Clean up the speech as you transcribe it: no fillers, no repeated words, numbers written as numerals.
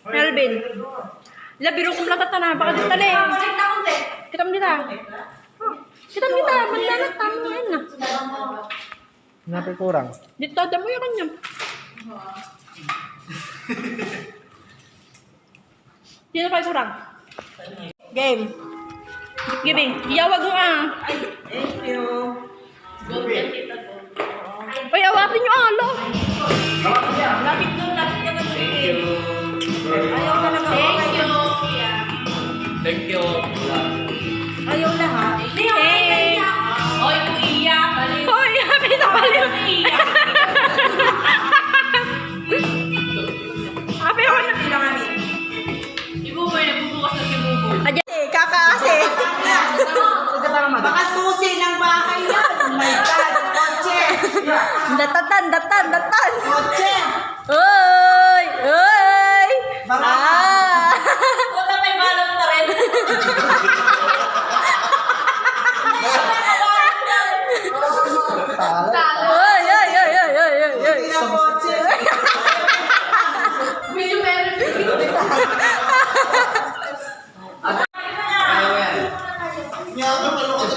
Melvin. Ila biro kong latat na baka dito tali. Kita mo dita. Kita mo dita, mandalat tamo ngayon na. Napay kurang. Dito damo yung kanya. Dito pa kurang. Game. Giving. Iyawag mo ah. Thank you. Ay, awatin nyo alo. Lapit doon, lapit ka ba doon? Thank you. Ayaw talaga. Thank you. Thank you. Ayaw lahat. Hey. Hoy, kung iyak, baliw. Hoy, happy na baliw. Happy ako na. Si Buboy, nagbubukas na si Buboy. Ayan eh, kakaase. Baka susi ng bahay yan. Oh my God. Kotse. Datan. Kotse. Oy! Oy! Baka. Wala may balot na rin. Tala.